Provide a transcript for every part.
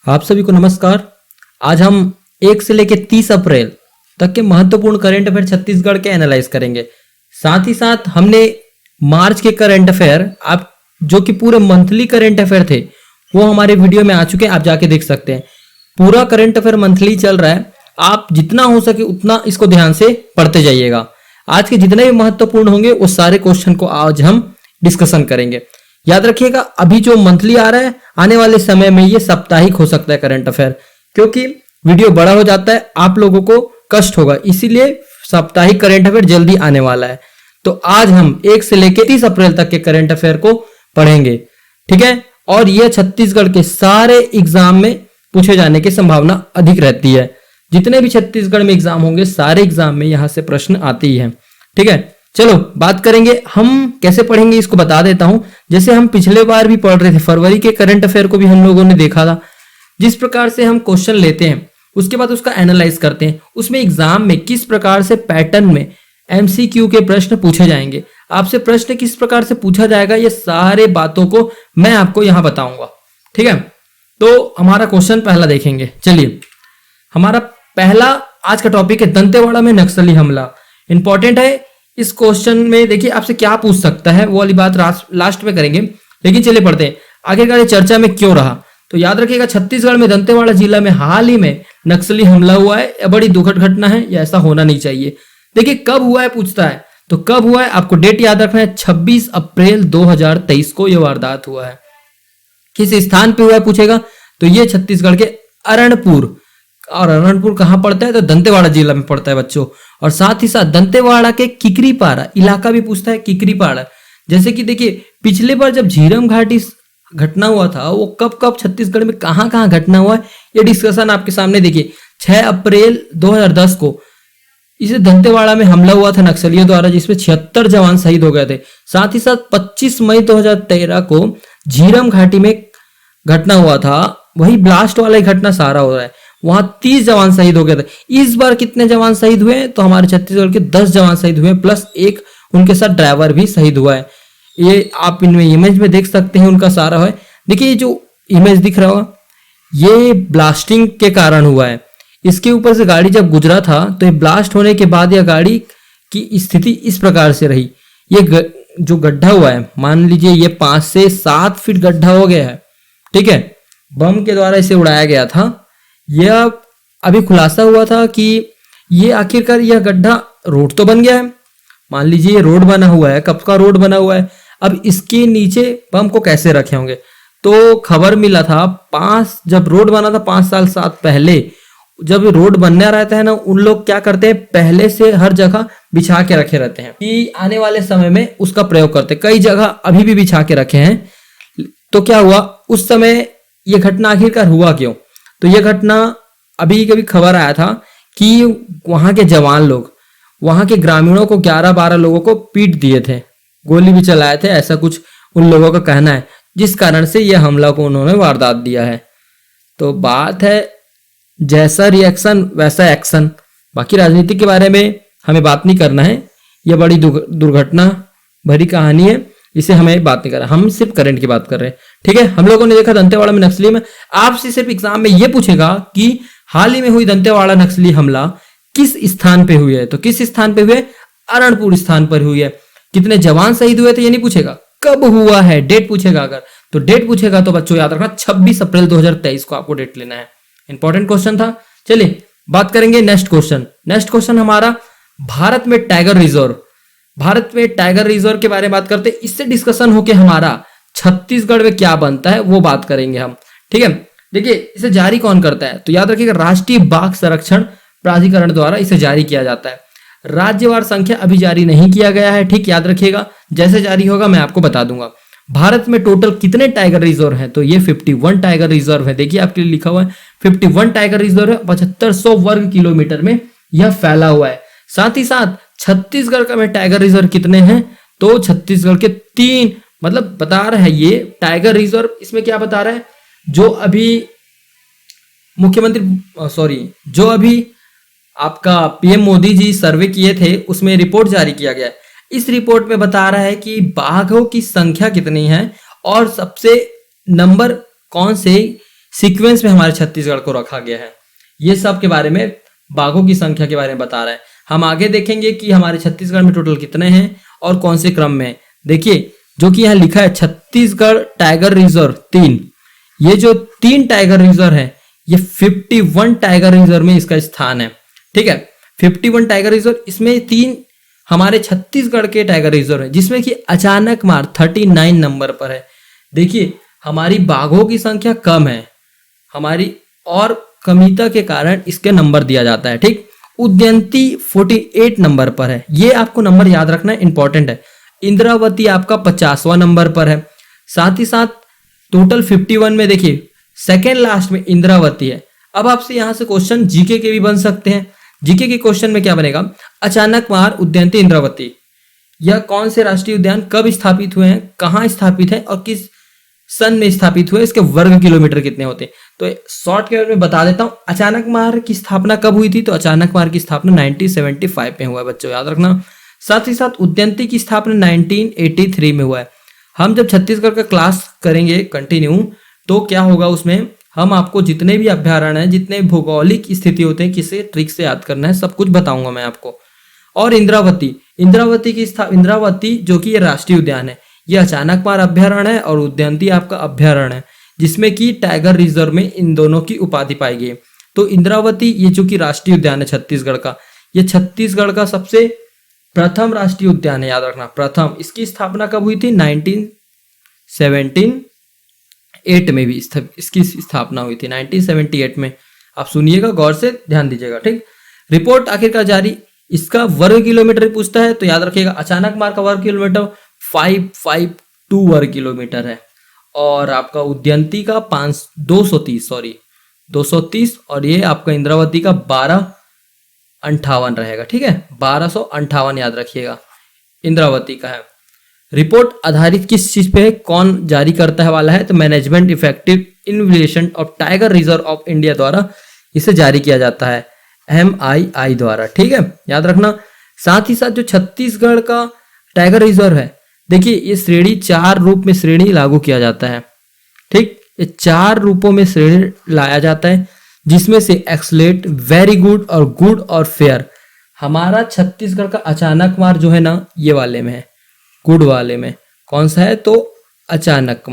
आप सभी को नमस्कार। आज हम 1 से लेकर 30 अप्रैल तक के महत्वपूर्ण करंट अफेयर छत्तीसगढ़ के एनालाइज करेंगे। साथ ही साथ हमने मार्च के करंट अफेयर आप जो कि पूरे मंथली करंट अफेयर थे वो हमारे वीडियो में आ चुके हैं, आप जाके देख सकते हैं। पूरा करंट अफेयर मंथली चल रहा है, आप जितना हो सके उतना इसको ध्यान से पढ़ते जाइएगा। आज के जितने भी महत्वपूर्ण होंगे वो सारे क्वेश्चन को आज हम डिस्कशन करेंगे। याद रखिएगा, अभी जो मंथली आ रहा है आने वाले समय में ये साप्ताहिक हो सकता है करंट अफेयर, क्योंकि वीडियो बड़ा हो जाता है, आप लोगों को कष्ट होगा, इसीलिए साप्ताहिक करंट अफेयर जल्दी आने वाला है। तो आज हम 1 से लेकर 30 अप्रैल तक के करंट अफेयर को पढ़ेंगे, ठीक है। और यह छत्तीसगढ़ के सारे एग्जाम में पूछे जाने की संभावना अधिक रहती है। जितने भी छत्तीसगढ़ में एग्जाम होंगे सारे एग्जाम में यहां से प्रश्न आते ही हैं, ठीक है। चलो बात करेंगे हम कैसे पढ़ेंगे, इसको बता देता हूं। जैसे हम पिछले बार भी पढ़ रहे थे, फरवरी के करंट अफेयर को भी हम लोगों ने देखा था। जिस प्रकार से हम क्वेश्चन लेते हैं उसके बाद उसका एनालाइज करते हैं, उसमें एग्जाम में किस प्रकार से पैटर्न में एमसीक्यू के प्रश्न पूछे जाएंगे, आपसे प्रश्न किस प्रकार से पूछा जाएगा, ये सारे बातों को मैं आपको यहां बताऊंगा, ठीक है। तो हमारा क्वेश्चन पहला देखेंगे। चलिए, हमारा पहला आज का टॉपिक है दंतेवाड़ा में नक्सली हमला। इंपॉर्टेंट है। इस क्वेश्चन में देखिए आपसे क्या पूछ सकता है वो वाली बात लास्ट में करेंगे, लेकिन चलिए पढ़ते हैं। आखिरकार चर्चा में क्यों रहा, तो याद रखिएगा छत्तीसगढ़ में दंतेवाड़ा जिला में हाल ही में नक्सली हमला हुआ है। यह बड़ी दुखद घटना है, या ऐसा होना नहीं चाहिए। देखिए कब हुआ है पूछता है, तो कब हुआ है आपको डेट याद रखना है। 26 अप्रैल 2023 को यह वारदात हुआ है। किस स्थान पे हुआ है पूछेगा, तो ये छत्तीसगढ़ के अरणपुर, और अरणपुर कहां पड़ता है, तो दंतेवाड़ा जिला में पड़ता है बच्चों। और साथ ही साथ दंतेवाड़ा के किकरीपाड़ा इलाका भी पूछता है, किकरीपाड़ा। जैसे कि देखिए पिछले बार जब झीरम घाटी घटना हुआ था वो कब कब छत्तीसगढ़ में कहां कहां घटना हुआ है, ये डिस्कशन आपके सामने। देखिए 6 अप्रैल 2010 को इसे दंतेवाड़ा में हमला हुआ था नक्सलियों द्वारा, जिसमें 76 जवान शहीद हो गए थे। साथ ही साथ 25 मई 2013 को झीरम घाटी में घटना हुआ था, वही ब्लास्ट वाला ही घटना सारा हो रहा है, वहां 30 जवान शहीद हो गए थे। इस बार कितने जवान शहीद हुए, तो हमारे छत्तीसगढ़ के 10 जवान शहीद हुए, प्लस एक उनके साथ ड्राइवर भी शहीद हुआ है। ये आप इनमें इमेज में देख सकते हैं उनका सारा है। देखिए ये जो इमेज दिख रहा होगा ये ब्लास्टिंग के कारण हुआ है। इसके ऊपर से गाड़ी जब गुजरा था तो ये ब्लास्ट होने के बाद यह गाड़ी की स्थिति इस प्रकार से रही। ये जो गड्ढा हुआ है, मान लीजिए ये 5 से 7 फीट गड्ढा हो गया है, ठीक है। बम के द्वारा इसे उड़ाया गया था। यह अभी खुलासा हुआ था कि ये आखिरकार यह गड्ढा रोड तो बन गया है, मान लीजिए ये रोड बना हुआ है, कब का रोड बना हुआ है, अब इसके नीचे बम को कैसे रखे होंगे। तो खबर मिला था जब रोड बना था 5 साल 7 पहले, जब रोड बनने रहता है ना, उन लोग क्या करते हैं पहले से हर जगह बिछा के रखे रहते हैं कि आने वाले समय में उसका प्रयोग करते हैं। कई जगह अभी भी बिछा के रखे हैं। तो क्या हुआ उस समय, यह घटना आखिरकार हुआ क्यों, तो यह घटना अभी कभी खबर आया था कि वहां के जवान लोग वहां के ग्रामीणों को 11-12 लोगों को पीट दिए थे, गोली भी चलाए थे, ऐसा कुछ उन लोगों का कहना है, जिस कारण से यह हमला को उन्होंने वारदात दिया है। तो बात है जैसा रिएक्शन वैसा एक्शन। बाकी राजनीति के बारे में हमें बात नहीं करना है, यह बड़ी दुर्घटना भरी कहानी है, इसे हमें बात नहीं कर रहा, हम सिर्फ करंट की बात कर रहे हैं, ठीक है। हम लोगों ने देखा दंतेवाड़ा में नक्सली में, आपसे सिर्फ एग्जाम में यह पूछेगा कि हाल ही में हुई दंतेवाड़ा नक्सली हमला किस स्थान पे हुई है, तो किस स्थान पे हुए, अरणपुर स्थान पर हुई है। कितने जवान शहीद हुए थे ये नहीं पूछेगा, कब हुआ है डेट पूछेगा। अगर तो डेट पूछेगा तो बच्चों याद रखना 26 अप्रैल 2023 को आपको डेट लेना है। इंपॉर्टेंट क्वेश्चन था। चलिए बात करेंगे नेक्स्ट क्वेश्चन। नेक्स्ट क्वेश्चन हमारा भारत में टाइगर रिजर्व, भारत में टाइगर रिजर्व के बारे में बात करते हैं। इससे डिस्कशन होके हमारा छत्तीसगढ़ में क्या बनता है वो बात करेंगे हम, ठीक है। देखिए इसे जारी कौन करता है, तो याद रखिएगा राष्ट्रीय बाघ संरक्षण प्राधिकरण द्वारा इसे जारी किया जाता है। राज्यवार संख्या अभी जारी नहीं किया गया है, ठीक, याद रखिएगा, जैसे जारी होगा मैं आपको बता दूंगा। भारत में टोटल कितने टाइगर रिजर्व हैं, तो ये 51 टाइगर रिजर्व है। देखिए आपके लिए लिखा हुआ है 51 टाइगर रिजर्व है, 7500 वर्ग किलोमीटर में यह फैला हुआ है। साथ ही साथ छत्तीसगढ़ का में टाइगर रिजर्व कितने हैं, तो छत्तीसगढ़ के 3, मतलब बता रहा है ये टाइगर रिजर्व। इसमें क्या बता रहा है, जो अभी जो अभी आपका पीएम मोदी जी सर्वे किए थे उसमें रिपोर्ट जारी किया गया है। इस रिपोर्ट में बता रहा है कि बाघों की संख्या कितनी है और सबसे नंबर कौन से सीक्वेंस में हमारे छत्तीसगढ़ को रखा गया है। ये सब के बारे में, बाघों की संख्या के बारे में बता रहा है। हम आगे देखेंगे कि हमारे छत्तीसगढ़ में टोटल कितने हैं और कौन से क्रम में। देखिए जो कि यहाँ लिखा है छत्तीसगढ़ टाइगर रिजर्व 3, ये जो 3 टाइगर रिजर्व है ये 51 टाइगर रिजर्व में इसका स्थान है। ठीक है, 51 टाइगर रिजर्व, इसमें 3 हमारे छत्तीसगढ़ के टाइगर रिजर्व है, जिसमें कि अचानक मार 39 नंबर पर है। देखिए हमारी बाघों की संख्या कम है, हमारी और कमिता के कारण इसके नंबर दिया जाता है। ठीक, उदयंती 48 नंबर पर है, ये आपको नंबर याद रखना इंपॉर्टेंट है। इंद्रावती आपका 50वां नंबर पर है। साथ ही साथ टोटल 51 में देखिए सेकेंड लास्ट में इंद्रावती है। अब आपसे यहां से क्वेश्चन जीके के भी बन सकते हैं। जीके के क्वेश्चन में क्या बनेगा, अचानक मार उदयंती इंद्रावती यह कौन से राष्ट्रीय उद्यान कब स्थापित हुए हैं, कहाँ स्थापित है और किस सन में स्थापित हुए, इसके वर्ग किलोमीटर कितने होते हैं। तो शॉर्ट के में बता देता हूं, अचानक मार की स्थापना कब हुई थी, तो अचानक मार की स्थापना 1975 में हुआ है बच्चों, याद रखना। साथ ही साथ उदयंती की स्थापना 1983 में हुआ है। हम जब छत्तीसगढ़ का क्लास करेंगे कंटिन्यू, तो क्या होगा उसमें हम आपको जितने भी अभ्यारण्य हैं, जितने भौगोलिक स्थिति होते हैं, किसे ट्रिक से याद करना है, सब कुछ बताऊंगा मैं आपको। और इंद्रावती, इंद्रावती जो कि ये राष्ट्रीय उद्यान है, ये अचानक मार अभ्यारण्य है और उदयंती आपका अभ्यारण्य है, जिसमें कि टाइगर रिजर्व में इन दोनों की उपाधि पाई गई है। तो इंद्रावती ये जो कि राष्ट्रीय उद्यान है छत्तीसगढ़ का, ये छत्तीसगढ़ का सबसे प्रथम राष्ट्रीय उद्यान है, याद रखना प्रथम। इसकी स्थापना कब हुई थी, 1978 में भी इसकी स्थापना हुई थी, 1978 में। आप सुनिएगा, गौर से ध्यान दीजिएगा। ठीक, रिपोर्ट आखिरकार जारी, इसका वर्ग किलोमीटर पूछता है तो याद रखिएगा अचानक मार का वर्ग किलोमीटर 552 वर्ग किलोमीटर है, और आपका उदयंती का 230 और ये आपका इंद्रावती का 1258 रहेगा। ठीक है, 1258 याद रखिएगा इंद्रावती का है। रिपोर्ट आधारित किस चीज पे है, कौन जारी करता है वाला है, तो management effective investigation of tiger reserve of India द्वारा इसे जारी किया जाता है, MII द्वारा। ठीक है, याद रखना। साथ ही साथ जो छत्तीसगढ़ का टाइगर रिजर्व है, देखिए ये श्रेणी 4 रूप में श्रेणी लागू किया जाता है। ठीक, ये 4 रूपों में श्रेणी लाया जाता है, जिसमें से एक्सलेट, वेरी गुड और फेयर। हमारा छत्तीसगढ़ का अचानक मार जो है ना, ये वाले में है, गुड वाले में। कौन सा है, तो अचानक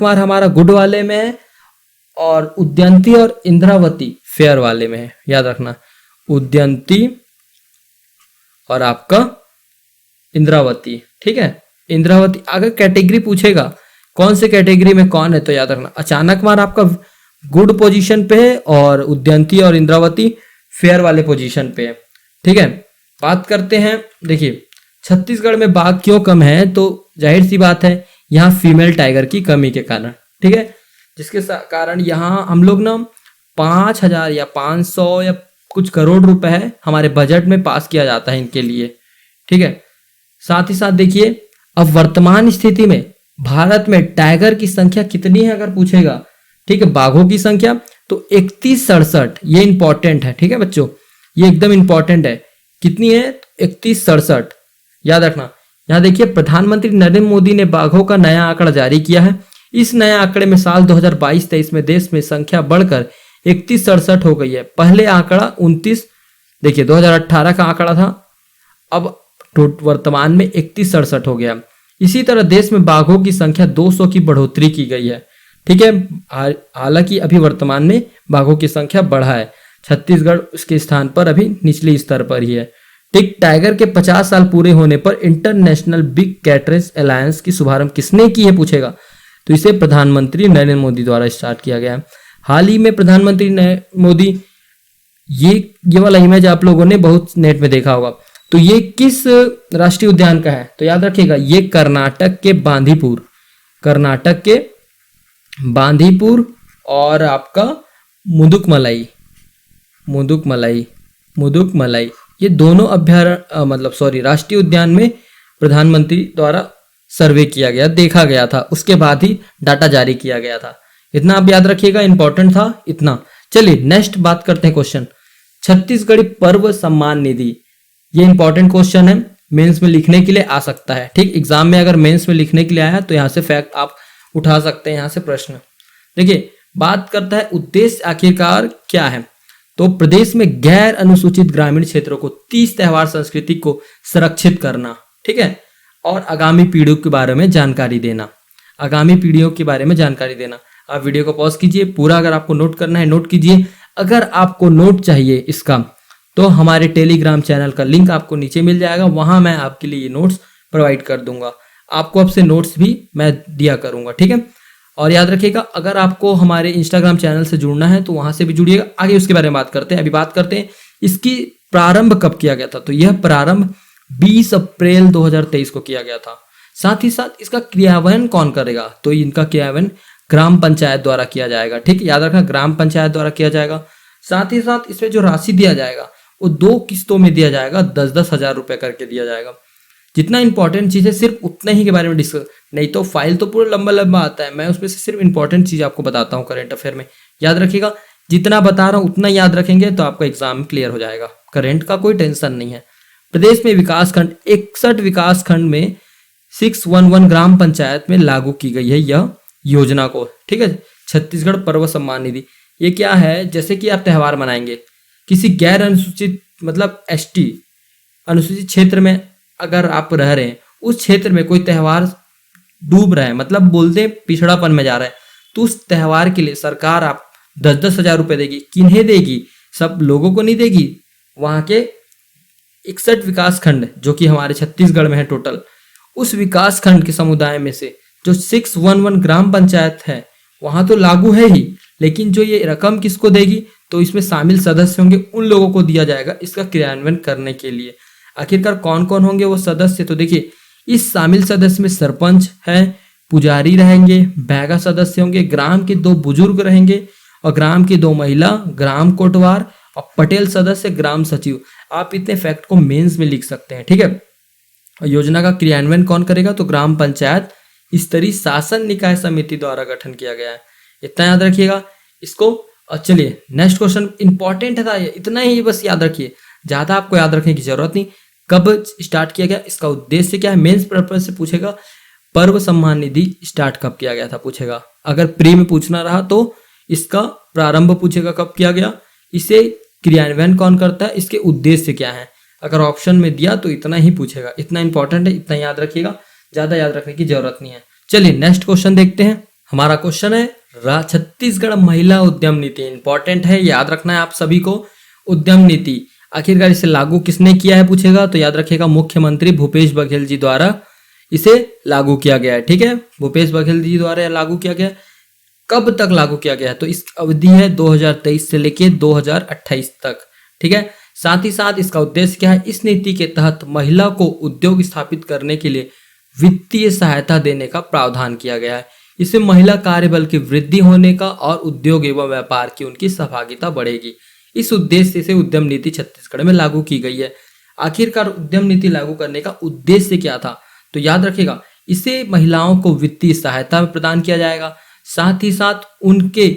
मार हमारा गुड वाले में है, और उदयंती और इंद्रावती फेयर वाले में है, याद रखना। उदयंती और आपका इंद्रावती। ठीक है, इंद्रावती। अगर कैटेगरी पूछेगा कौन से कैटेगरी में कौन है, तो याद रखना अचानक मार आपका गुड पोजीशन पे है और उदयंती और इंद्रावती फेयर वाले पोजीशन पे है। ठीक है, बात करते हैं। देखिए छत्तीसगढ़ में बाघ क्यों कम है, तो जाहिर सी बात है यहाँ फीमेल टाइगर की कमी के कारण। ठीक है, जिसके कारण यहाँ हम लोग ना 5000 या 500 या कुछ करोड़ रुपए है हमारे बजट में पास किया जाता है इनके लिए। ठीक है, साथ ही साथ देखिए अब वर्तमान स्थिति में भारत में टाइगर की संख्या कितनी है अगर पूछेगा। ठीक है, बाघों की संख्या तो 3167, ये इंपॉर्टेंट है। ठीक है बच्चों, ये एकदम इंपॉर्टेंट है। कितनी है, 3167, याद रखना। यहाँ देखिए प्रधानमंत्री नरेंद्र मोदी ने बाघों का नया आंकड़ा जारी किया है। इस नए आंकड़े में साल 2022-23 में देश में संख्या बढ़कर 3167 हो गई है। पहले आंकड़ा 29, देखिए 2018 का आंकड़ा था, अब वर्तमान में 3167 हो गया। इसी तरह देश में बाघों की संख्या 200 की बढ़ोतरी की गई है। ठीक है, हालांकि अभी वर्तमान में बाघों की संख्या बढ़ा है, छत्तीसगढ़ उसके स्थान पर अभी निचले स्तर पर ही है। ठीक, टाइगर के 50 साल पूरे होने पर इंटरनेशनल बिग कैटरेस अलायंस की शुभारंभ किसने की है पूछेगा, तो इसे प्रधानमंत्री नरेंद्र मोदी द्वारा स्टार्ट किया गया है। हाल ही में प्रधानमंत्री मोदी, ये वाला इमेज आप लोगों ने बहुत नेट में देखा होगा। तो ये किस राष्ट्रीय उद्यान का है, तो याद रखिएगा ये कर्नाटक के बांदीपुर और आपका मुदुकमलाई, ये दोनों राष्ट्रीय उद्यान में प्रधानमंत्री द्वारा सर्वे किया गया, देखा गया था, उसके बाद ही डाटा जारी किया गया था। इतना आप याद रखिएगा, इंपॉर्टेंट था इतना। चलिए नेक्स्ट बात करते हैं क्वेश्चन, छत्तीसगढ़ी पर्व सम्मान निधि। ये इंपॉर्टेंट क्वेश्चन है, मेंस में लिखने के लिए आ सकता है। ठीक, एग्जाम में अगर मेंस में लिखने के लिए आया तो यहाँ से फैक्ट आप उठा सकते हैं, यहाँ से प्रश्न। देखिए बात करता है उद्देश्य आखिरकार क्या है। तो प्रदेश में गैर अनुसूचित ग्रामीण क्षेत्रों को 30 त्यौहार संस्कृति को संरक्षित करना, ठीक है, और आगामी पीढ़ियों के बारे में जानकारी देना। आगामी पीढ़ियों के बारे में जानकारी देना। आप वीडियो को पॉज कीजिए, पूरा अगर आपको नोट करना है नोट कीजिए। अगर आपको नोट चाहिए इसका तो हमारे टेलीग्राम चैनल का लिंक आपको नीचे मिल जाएगा, वहां मैं आपके लिए ये नोट्स प्रोवाइड कर दूंगा। आपको अब से नोट्स भी मैं दिया करूंगा, ठीक है। और याद रखिएगा, अगर आपको हमारे इंस्टाग्राम चैनल से जुड़ना है तो वहां से भी जुड़िएगा। आगे उसके बारे में बात करते हैं। अभी बात करते हैं इसकी प्रारंभ कब किया गया था। तो यह प्रारंभ 20 अप्रैल 2023 को किया गया था। साथ ही साथ इसका क्रियान्वयन कौन करेगा, तो इनका क्रियान्वयन ग्राम पंचायत द्वारा किया जाएगा, ठीक है, याद रखना ग्राम पंचायत द्वारा किया जाएगा। साथ ही साथ इसमें जो राशि दिया जाएगा वो 2 किस्तों में दिया जाएगा, 10-10 हजार रुपए करके दिया जाएगा। जितना इंपॉर्टेंट चीज है सिर्फ उतना ही के बारे में डिस्कस, नहीं तो फाइल तो पूरा लंबा लंबा आता है। मैं उसमें से सिर्फ इंपॉर्टेंट चीज आपको बताता हूँ करंट अफेयर में। याद रखिएगा, जितना बता रहा हूँ उतना याद रखेंगे तो आपका एग्जाम क्लियर हो जाएगा। करंट का कोई टेंशन नहीं है। प्रदेश में विकास खंड 61 विकास खंड में 611 ग्राम पंचायत में लागू की गई है यह योजना को, ठीक है। छत्तीसगढ़ पर्व सम्मान निधि, ये क्या है, जैसे कि आप त्यौहार मनाएंगे किसी गैर अनुसूचित मतलब एसटी अनुसूचित क्षेत्र में अगर आप रह रहे हैं, उस क्षेत्र में कोई त्यौहार डूब रहा है, मतलब बोलते हैं पिछड़ापन में जा रहा है, तो उस त्यौहार के लिए सरकार आप 10-10 हजार रुपए देगी। किन्हें देगी, सब लोगों को नहीं देगी। वहां के 61 विकास खंड जो कि हमारे छत्तीसगढ़ में है टोटल, उस विकास खंड के समुदाय में से जो 611 ग्राम पंचायत है वहां तो लागू है ही, लेकिन जो ये रकम किसको देगी, तो इसमें शामिल सदस्य होंगे उन लोगों को दिया जाएगा इसका क्रियान्वयन करने के लिए। आखिरकार कौन कौन होंगे वो सदस्य, तो देखिए इस शामिल सदस्य में सरपंच है, पुजारी रहेंगे, बैगा सदस्य होंगे, ग्राम के 2 बुजुर्ग रहेंगे और ग्राम की 2 महिला, ग्राम कोटवार और पटेल सदस्य, ग्राम सचिव। आप इतने फैक्ट को मेंस में लिख सकते हैं, ठीक है। और योजना का क्रियान्वयन कौन करेगा, तो ग्राम पंचायत स्तरीय शासन निकाय समिति द्वारा गठन किया गया है। इतना याद रखिएगा इसको। और चलिए नेक्स्ट क्वेश्चन इंपॉर्टेंट था ये, इतना ही बस याद रखिए, ज्यादा आपको याद रखने की जरूरत नहीं। कब स्टार्ट किया गया, इसका उद्देश्य क्या है, मेंस पर्पस से पूछेगा। पर्व सम्मान निधि स्टार्ट कब किया गया था पूछेगा। अगर प्री में पूछना रहा तो इसका प्रारंभ पूछेगा कब किया गया, इसे क्रियान्वयन कौन करता है, इसके उद्देश्य क्या है। अगर ऑप्शन में दिया तो इतना ही पूछेगा। इतना इंपॉर्टेंट है, इतना याद रखिएगा, ज्यादा याद रखने की जरूरत नहीं है। चलिए नेक्स्ट क्वेश्चन देखते हैं। हमारा क्वेश्चन है छत्तीसगढ़ महिला उद्यम नीति। इंपॉर्टेंट है, याद रखना है आप सभी को। उद्यम नीति आखिरकार इसे लागू किसने किया है पूछेगा, तो याद रखिएगा मुख्यमंत्री भूपेश बघेल जी द्वारा इसे लागू किया गया है, ठीक है। भूपेश बघेल जी द्वारा लागू किया गया। कब तक लागू किया गया है, तो इस अवधि है 2023 से लेके 2028 तक, ठीक है। साथ ही साथ इसका उद्देश्य क्या है, इस नीति के तहत महिला को उद्योग स्थापित करने के लिए वित्तीय सहायता देने का प्रावधान किया गया है। इससे महिला कार्यबल की वृद्धि होने का और उद्योग एवं व्यापार की उनकी सहभागिता बढ़ेगी। इस उद्देश्य से उद्यम नीति छत्तीसगढ़ में लागू की गई है। आखिरकार उद्यम नीति लागू करने का उद्देश्य क्या था, तो याद रखिएगा इसे महिलाओं को वित्तीय सहायता प्रदान किया जाएगा, साथ ही साथ उनके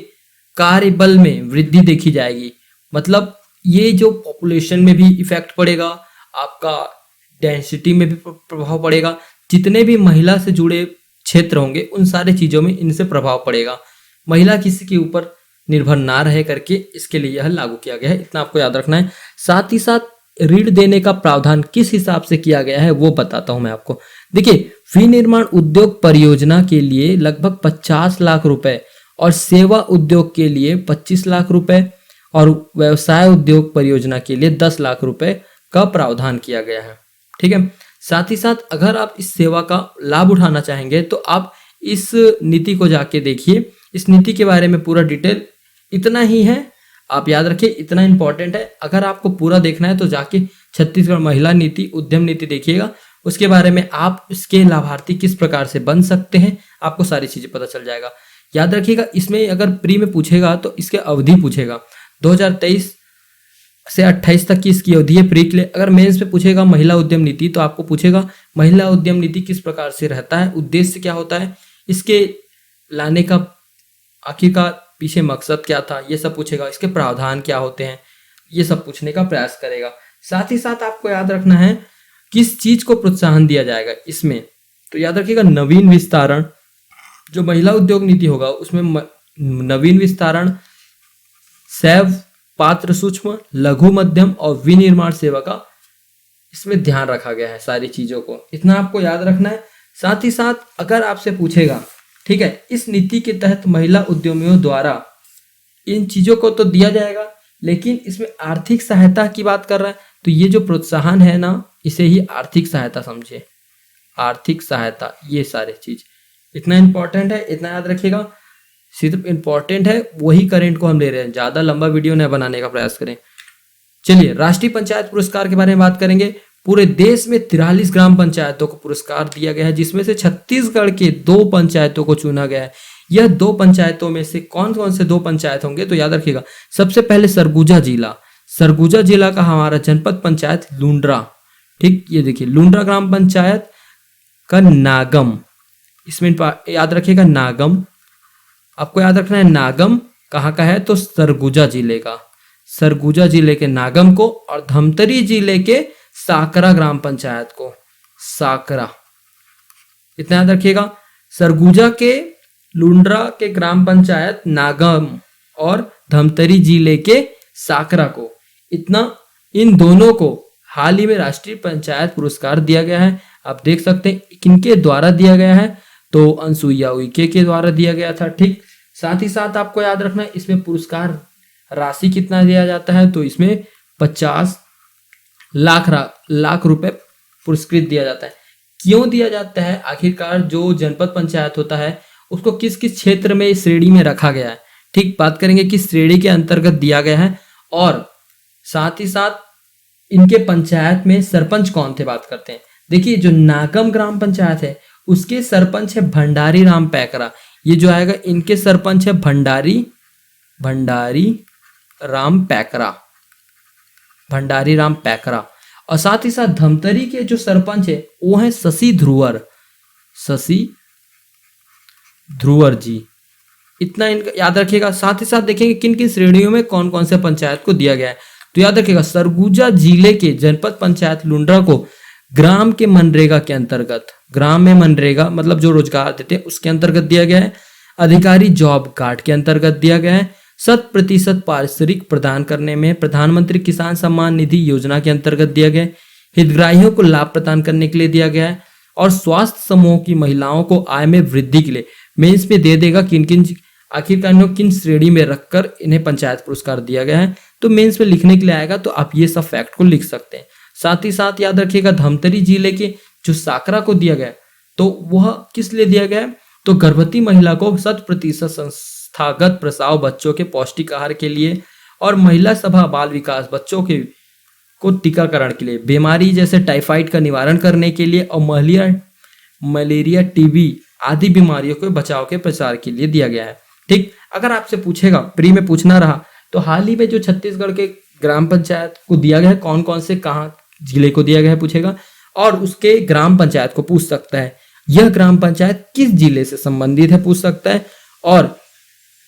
कार्यबल में वृद्धि देखी जाएगी। मतलब ये जो पॉपुलेशन में भी इफेक्ट पड़ेगा, आपका डेंसिटी में भी प्रभाव पड़ेगा, जितने भी महिला से जुड़े क्षेत्र होंगे उन सारे चीजों में इनसे प्रभाव पड़ेगा। महिला किसी के ऊपर निर्भर ना रहे करके इसके लिए यह लागू किया गया है, इतना आपको याद रखना है। साथ ही साथ ऋण देने का प्रावधान किस हिसाब से किया गया है वो बताता हूं मैं आपको। देखिए विनिर्माण उद्योग परियोजना के लिए लगभग 50 लाख रुपए और सेवा उद्योग के लिए 25 लाख रुपए और व्यवसाय उद्योग परियोजना के लिए 10 लाख रुपए का प्रावधान किया गया है, ठीक है। साथ ही साथ अगर आप इस सेवा का लाभ उठाना चाहेंगे तो आप इस नीति को जाके देखिए। इस नीति के बारे में पूरा डिटेल इतना ही है, आप याद रखिए, इतना इंपॉर्टेंट है। अगर आपको पूरा देखना है तो जाके छत्तीसगढ़ महिला नीति उद्यम नीति देखिएगा, उसके बारे में आप इसके लाभार्थी किस प्रकार से बन सकते हैं आपको सारी चीजें पता चल जाएगा। याद रखिएगा इसमें अगर प्री में पूछेगा तो इसके अवधि पूछेगा 2023 से 28 तक की इसकी अवधि है प्री के लिए। अगर मेंस में पूछेगा महिला उद्यम नीति तो आपको पूछेगा महिला उद्यम नीति किस प्रकार से रहता है, उद्देश्य क्या होता है, इसके लाने का आखिरकार पीछे मकसद क्या था, ये सब पूछेगा। इसके प्रावधान क्या होते हैं, ये सब पूछने का प्रयास करेगा। साथ ही साथ आपको याद रखना है किस चीज को प्रोत्साहन दिया जाएगा इसमें, तो याद रखिएगा नवीन विस्तारण। जो महिला उद्योग नीति होगा उसमें नवीन विस्तारण, शैव पात्र सूक्ष्म, लघु मध्यम और विनिर्माण सेवा का इसमें ध्यान रखा गया है। सारी चीजों को इतना आपको याद रखना है। साथ ही साथ अगर आपसे पूछेगा, ठीक है, इस नीति के तहत महिला उद्यमियों द्वारा इन चीजों को तो दिया जाएगा, लेकिन इसमें आर्थिक सहायता की बात कर रहा है, तो ये जो प्रोत्साहन है ना, इसे ही आर्थिक सहायता समझिए। आर्थिक सहायता, ये सारे चीज इतना इंपॉर्टेंट है, इतना याद रखिएगा। सिर्फ इंपॉर्टेंट है वही करेंट को हम ले रहे हैं, ज्यादा लंबा वीडियो न बनाने का प्रयास करें। चलिए राष्ट्रीय पंचायत पुरस्कार के बारे में बात करेंगे। पूरे देश में 43 ग्राम पंचायतों को पुरस्कार दिया गया है, जिसमें से छत्तीसगढ़ के 2 पंचायतों को चुना गया है। यह 2 पंचायतों में से कौन कौन से 2 पंचायत होंगे, तो याद रखिएगा। सबसे पहले सरगुजा जिला, सरगुजा जिला का हमारा जनपद पंचायत लुंड्रा, ठीक, ये देखिए लुंड्रा ग्राम पंचायत का नागम, इसमें याद रखिएगा नागम, आपको याद रखना है नागम कहाँ का है, तो सरगुजा जिले का, सरगुजा जिले के नागम को, और धमतरी जिले के साकरा ग्राम पंचायत को, साकरा, इतना याद रखिएगा। सरगुजा के लुंड्रा के ग्राम पंचायत नागम और धमतरी जिले के साकरा को, इतना, इन दोनों को हाल ही में राष्ट्रीय पंचायत पुरस्कार दिया गया है। आप देख सकते हैं किनके द्वारा दिया गया है, तो अनसुईया उइके के द्वारा दिया गया था, ठीक। साथ ही साथ आपको याद रखना है इसमें पुरस्कार राशि कितना दिया जाता है, तो इसमें 50 लाख रुपए पुरस्कृत दिया जाता है। क्यों दिया जाता है, आखिरकार जो जनपद पंचायत होता है उसको किस किस क्षेत्र में श्रेणी में रखा गया है, ठीक, बात करेंगे किस श्रेणी के अंतर्गत दिया गया है, और साथ ही साथ इनके पंचायत में सरपंच कौन थे बात करते हैं। देखिए जो नागम ग्राम पंचायत है उसके सरपंच है भंडारी राम पैकरा, ये जो आएगा इनके सरपंच है भंडारी राम पैकरा, भंडारी राम पैकरा। और साथ ही साथ धमतरी के जो सरपंच है वो है शशि ध्रुवर जी, इतना इनका याद रखिएगा। साथ ही साथ देखेंगे किन किन श्रेणियों में कौन कौन से पंचायत को दिया गया है, तो याद रखिएगा सरगुजा जिले के जनपद पंचायत लुंड्रा को ग्राम के मनरेगा के अंतर्गत, ग्राम में मनरेगा मतलब जो रोजगार देते हैं उसके अंतर्गत दिया गया है। अधिकारी जॉब कार्ड के अंतर्गत दिया गया है। 100% पारिश्रमिक प्रदान करने में प्रधानमंत्री किसान सम्मान निधि योजना के अंतर्गत दिया गया है। हितग्राहियों को लाभ प्रदान करने के लिए दिया गया है। और स्वास्थ्य समूह की महिलाओं को आय में वृद्धि के लिए मेंस में दे देगा किन किन, आखिरकार किन श्रेणी में रखकर इन्हें पंचायत पुरस्कार दिया गया है, तो मेंस में लिखने के लिए आएगा, तो आप ये सब फैक्ट को लिख सकते हैं। साथ ही साथ याद रखिएगा धमतरी जिले के जो साकरा को दिया गया तो वह किस लिए दिया गया है, तो गर्भवती महिला को 100% संस्थागत प्रसव बच्चों के पौष्टिक आहार के लिए, और महिला सभा बाल विकास बच्चों के को टीकाकरण के लिए, बीमारी जैसे टाइफाइड का निवारण करने के लिए, और मलेरिया टीबी आदि बीमारियों के बचाव के प्रचार के लिए दिया गया है, ठीक। अगर आपसे पूछेगा, प्री में पूछना रहा, तो हाल ही में जो छत्तीसगढ़ के ग्राम पंचायत को दिया गया है, कौन कौन से कहाँ जिले को दिया गया है पूछेगा, और उसके ग्राम पंचायत को पूछ सकता है यह ग्राम पंचायत किस जिले से संबंधित है पूछ सकता है। और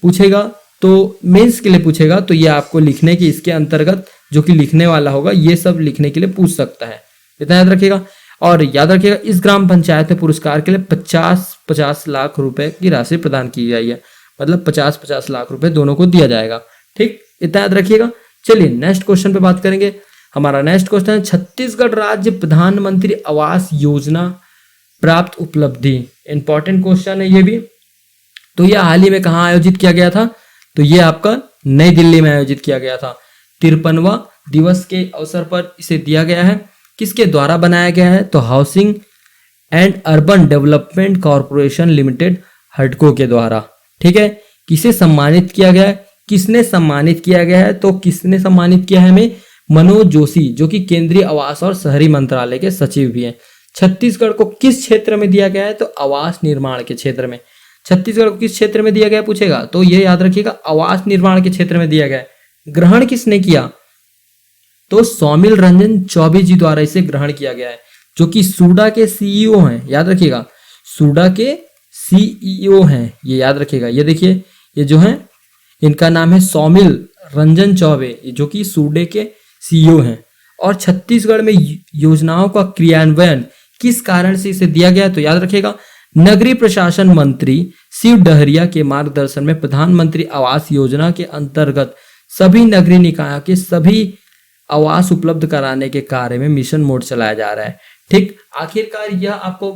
पूछेगा तो मेंस के लिए पूछेगा तो ये आपको लिखने की इसके अंतर्गत जो कि लिखने वाला होगा ये सब लिखने के लिए पूछ सकता है, इतना याद रखिएगा। और याद रखिएगा इस ग्राम पंचायत में पुरस्कार के लिए 50 लाख रुपए की राशि प्रदान की गई है, मतलब 50 लाख रुपए दोनों को दिया जाएगा, ठीक, इतना याद रखिएगा। चलिए नेक्स्ट क्वेश्चन पे बात करेंगे। हमारा नेक्स्ट क्वेश्चन है छत्तीसगढ़ राज्य प्रधानमंत्री आवास योजना प्राप्त उपलब्धि। इंपॉर्टेंट क्वेश्चन है ये भी। तो यह हाल ही में कहाँ आयोजित किया गया था, तो ये आपका नई दिल्ली में आयोजित किया गया था। 53वां दिवस के अवसर पर इसे दिया गया है। किसके द्वारा बनाया गया है, तो housing and urban development corporation limited हडको के द्वारा, ठीक है। किसे सम्मानित किया गया है, किसने सम्मानित किया गया है, तो किसने सम्मानित किया है हमें, मनोज जोशी, जो कि केंद्रीय आवास और शहरी मंत्रालय के सचिव भी हैं। छत्तीसगढ़ को किस क्षेत्र में दिया गया है, तो आवास निर्माण के क्षेत्र में। छत्तीसगढ़ को किस क्षेत्र में दिया गया पूछेगा, तो ये याद रखिएगा आवास निर्माण के क्षेत्र में दिया गया है। ग्रहण किसने किया, तो सौमिल रंजन चौबे जी द्वारा इसे ग्रहण किया गया है, जो कि सूडा के सीईओ हैं। याद रखिएगा सूडा के सीईओ हैं, ये याद रखिएगा। ये देखिए ये जो है इनका नाम है सौमिल रंजन चौबे, जो कि सूडे के सीईओ हैं। और छत्तीसगढ़ में योजनाओं का क्रियान्वयन किस कारण से इसे दिया गया, तो याद रखिएगा नगरीय प्रशासन मंत्री शिव डहरिया के मार्गदर्शन में प्रधानमंत्री आवास योजना के अंतर्गत सभी नगरीय निकायों के सभी आवास उपलब्ध कराने के कार्य में मिशन मोड चलाया जा रहा है। ठीक, आखिरकार यह आपको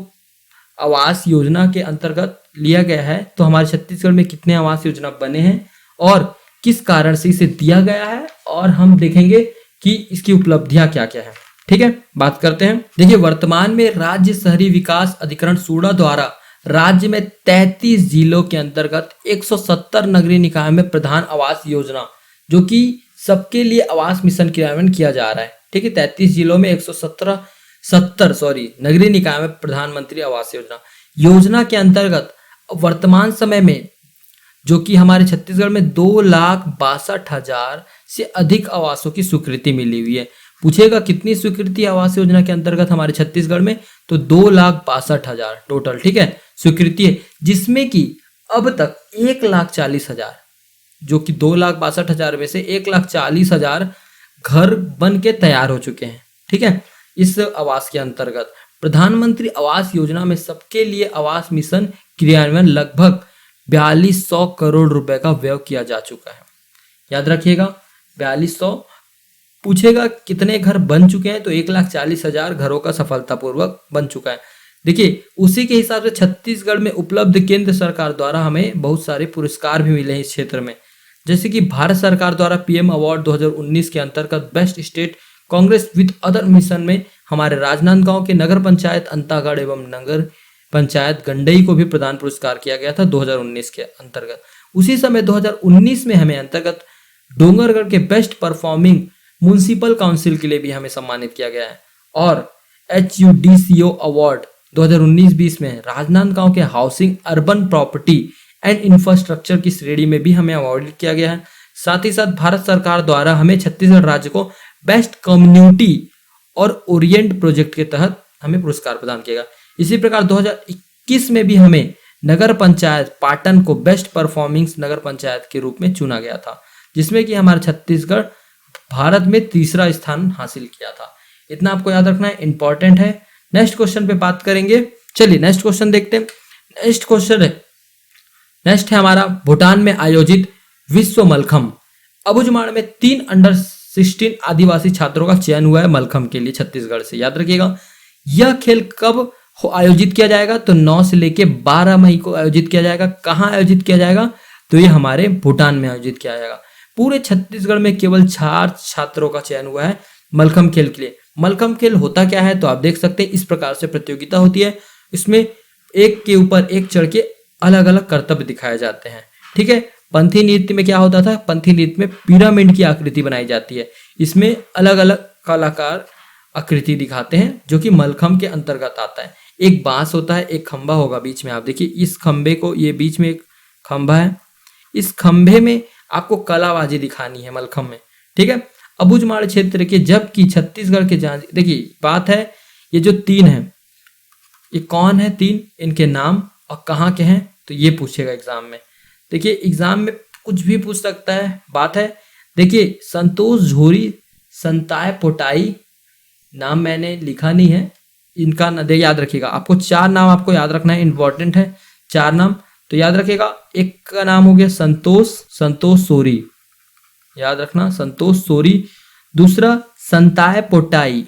आवास योजना के अंतर्गत लिया गया है। तो हमारे छत्तीसगढ़ में कितने आवास योजना बने हैं और किस कारण से इसे दिया गया है, और हम देखेंगे कि इसकी उपलब्धियां क्या क्या है। ठीक है, बात करते हैं। देखिए, वर्तमान में राज्य शहरी विकास अधिकरण सूडा द्वारा राज्य में 33 जिलों के अंतर्गत 170 नगरीय निकाय में प्रधान आवास योजना, जो कि सबके लिए आवास मिशन क्रियान्वयन किया जा रहा है। ठीक है, 33 जिलों में 170 नगरीय निकाय में प्रधानमंत्री आवास योजना के अंतर्गत वर्तमान समय में जो कि हमारे छत्तीसगढ़ में 2,62,000 से अधिक आवासों की स्वीकृति मिली हुई है। पूछेगा कितनी स्वीकृति आवास योजना के अंतर्गत हमारे छत्तीसगढ़ में, तो 2,62,000 टोटल, ठीक है, स्वीकृति है, जिसमें कि अब तक 1,40,000, जो कि 2,62,000 में से 1,40,000 घर बन के तैयार हो चुके हैं। ठीक है, इस आवास के अंतर्गत प्रधानमंत्री आवास योजना में सबके लिए आवास मिशन क्रियान्वयन लगभग 4,200 करोड़ रुपए का व्यय किया जा चुका है। याद रखिएगा, 4,200। पूछेगा कितने घर बन चुके हैं, तो 1,40,000 घरों का सफलतापूर्वक बन चुका है। देखिए, उसी के हिसाब से छत्तीसगढ़ में उपलब्ध केंद्र सरकार द्वारा हमें बहुत सारे पुरस्कार भी मिले हैं इस क्षेत्र में, जैसे कि भारत सरकार द्वारा पीएम अवार्ड 2019 के अंतर्गत best state Congress with other mission में हमारे राजनांदगांव के नगर पंचायत अंतागढ़ एवं नगर पंचायत गंडई को भी प्रदान पुरस्कार किया गया था 2019 के अंतर्गत। उसी समय 2019 में हमें अंतर्गत डोंगरगढ़ के बेस्ट परफॉर्मिंग म्युनिसिपल काउंसिल के लिए भी हमें सम्मानित किया गया है, और HUDCO अवार्ड 2019-20 में राजनांदगांव के housing urban property and infrastructure की श्रेणी में भी हमें अवार्डित किया गया है। साथ ही साथ भारत सरकार द्वारा हमें छत्तीसगढ़ राज्य को बेस्ट कम्युनिटी और ओरिएंट प्रोजेक्ट के तहत हमें पुरस्कार प्रदान किया गया। इसी प्रकार 2021 में भी हमें नगर पंचायत पाटन को बेस्ट परफॉर्मिंग नगर पंचायत के रूप में चुना गया था, जिसमें कि हमारा छत्तीसगढ़ भारत में तीसरा स्थान हासिल किया था। इतना आपको याद रखना है, इंपॉर्टेंट है। नेक्स्ट क्वेश्चन पे बात करेंगे। चलिए नेक्स्ट क्वेश्चन देखते हैं। नेक्स्ट है हमारा, भूटान में आयोजित विश्व मलखम अबुझमाड़ में 3 अंडर 16 आदिवासी छात्रों का चयन हुआ है मलखम के लिए छत्तीसगढ़ से। याद रखिएगा, यह खेल कब आयोजित किया जाएगा, तो 9 से लेके 12 मई को आयोजित किया जाएगा। कहाँ आयोजित किया जाएगा, तो ये हमारे भूटान में आयोजित किया जाएगा। पूरे छत्तीसगढ़ में केवल 4 छात्रों का चयन हुआ है मलखम खेल के लिए। मलखम खेल होता क्या है, तो आप देख सकते हैं इस प्रकार से प्रतियोगिता होती है। इसमें एक के ऊपर एक चढ़ के अलग अलग कर्तव्य दिखाए जाते हैं। ठीक है, पंथी नृत्य में क्या होता था, पंथी नृत्य में पिरामिड की आकृति बनाई जाती है। इसमें अलग अलग कलाकार आकृति दिखाते हैं, जो कि मलखम के अंतर्गत आता है। एक बांस होता है, एक खंबा होगा बीच में। आप देखिए इस खंबे को, ये बीच में एक खंबा है, इस खंबे में आपको कलाबाजी दिखानी है मलखम में। ठीक है, अबुझमाड़ क्षेत्र के, जबकि छत्तीसगढ़ के देखिए बात है, ये जो 3 है, ये कौन है 3, इनके नाम और कहाँ के हैं, तो ये पूछेगा एग्जाम में। देखिए एग्जाम में कुछ भी पूछ सकता है। बात है, देखिए संतोष झोरी, संताय पोटाई, नाम मैंने लिखा नहीं है इनका, याद रखिएगा। आपको 4 नाम आपको याद रखना है, इंपॉर्टेंट है 4 नाम, तो याद रखिएगा। एक का नाम हो गया संतोष सोरी, याद रखना संतोष सोरी। दूसरा संताय पोटाई,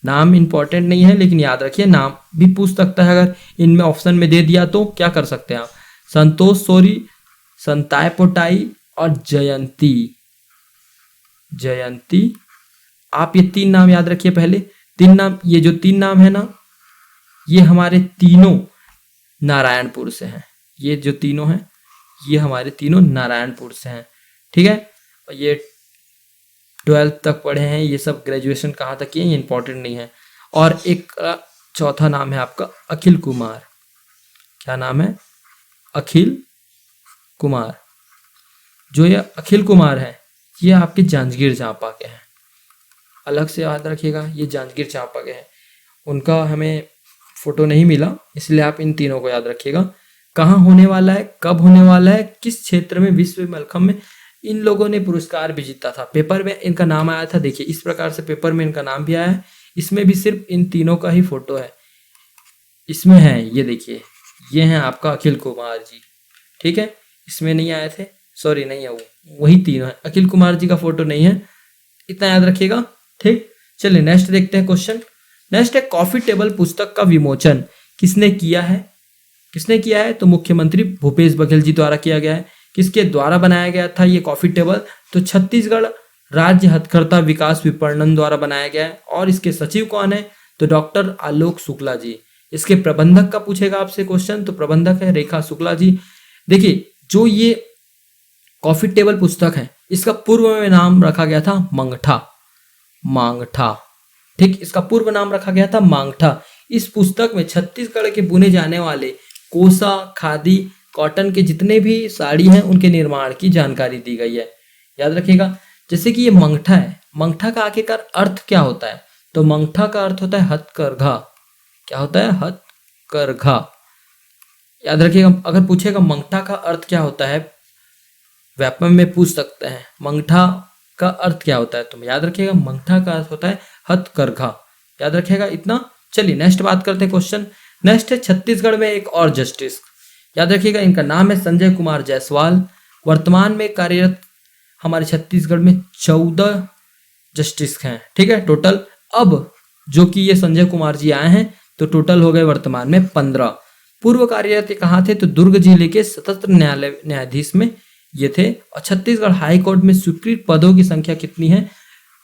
नाम इंपॉर्टेंट नहीं है लेकिन याद रखिए, नाम भी पूछ सकता है। अगर इनमें ऑप्शन में दे दिया तो क्या कर सकते हैं आप, संतोष सोरी, संताय पोटाई और जयंती। आप ये 3 नाम याद रखिए पहले। 3 नाम, ये जो 3 नाम है ना, ये हमारे तीनों नारायणपुर से हैं। ये जो तीनों हैं, ये हमारे तीनों नारायणपुर से हैं। ठीक है, ये 12th तक पढ़े हैं, ये सब ग्रेजुएशन कहाँ तक किए, ये इंपॉर्टेंट नहीं है। और एक चौथा नाम है आपका अखिल कुमार। क्या नाम है, अखिल कुमार। जो ये अखिल कुमार है, ये आपके जांजगीर चांपा के हैं, अलग से याद रखिएगा, ये जांजगीर चांपा के हैं। उनका हमें फोटो नहीं मिला, इसलिए आप इन तीनों को याद रखिएगा। कहाँ होने वाला है, कब होने वाला है, किस क्षेत्र में, विश्व मलखम में। इन लोगों ने पुरस्कार भी जीता था, पेपर में इनका नाम आया था। देखिए इस प्रकार से पेपर में इनका नाम भी आया है। इसमें भी सिर्फ इन तीनों का ही फोटो है। इसमें है, ये देखिए, ये हैं आपका अखिल कुमार जी, ठीक है, इसमें नहीं आए थे, सॉरी नहीं है, वो वही तीनों है, अखिल कुमार जी का फोटो नहीं है, इतना याद रखिएगा, ठीक। चलिए नेक्स्ट देखते हैं क्वेश्चन। नेक्स्ट है कॉफी टेबल पुस्तक का विमोचन किसने किया है? किसने किया है? तो मुख्यमंत्री भूपेश बघेल जी द्वारा किया गया है। किसके द्वारा बनाया गया था ये कॉफी टेबल? तो छत्तीसगढ़ राज्य हथकरघा विकास विपणन द्वारा बनाया गया है। और इसके सचिव कौन है? तो डॉक्टर आलोक शुक्ला जी। इसके प्रबंधक का पूछेगा आपसे क्वेश्चन, तो प्रबंधक है रेखा शुक्ला जी। देखिए, जो ये कॉफी टेबल पुस्तक है, इसका पूर्व में नाम रखा गया था मंगठा, मांगठा, ठीक, इसका पूर्व नाम रखा गया था मांगठा। इस पुस्तक में छत्तीसगढ़ के बुने जाने वाले कोसा, खादी, कॉटन के जितने भी साड़ी हैं उनके निर्माण की जानकारी दी गई है, याद रखिएगा। जैसे कि ये मंगठा है, मंगठा का आखिरकार अर्थ क्या होता है? तो मंगठा का अर्थ होता है हथकरघा। क्या होता है? हथकरघा, याद रखिएगा। अगर पूछेगा मंगठा का अर्थ क्या होता है, व्यापम में पूछ सकते हैं मंगठा का अर्थ क्या होता है, तो याद रखिएगा मंगठा का अर्थ होता है हथकरघा, याद रखिएगा इतना। चलिए नेक्स्ट बात करते हैं क्वेश्चन। नेक्स्ट है छत्तीसगढ़ में एक और जस्टिस, याद रखिएगा इनका नाम है संजय कुमार जायसवाल। वर्तमान में कार्यरत हमारे छत्तीसगढ़ में 14 जस्टिस हैं, ठीक है टोटल। अब जो कि ये संजय कुमार जी आए हैं तो टोटल हो गए वर्तमान में 15। पूर्व कार्यरत कहाँ थे? तो दुर्ग जिले के सतस्त्र न्यायालय न्यायाधीश में ये थे। और छत्तीसगढ़ हाई कोर्ट में स्वीकृत पदों की संख्या कितनी है?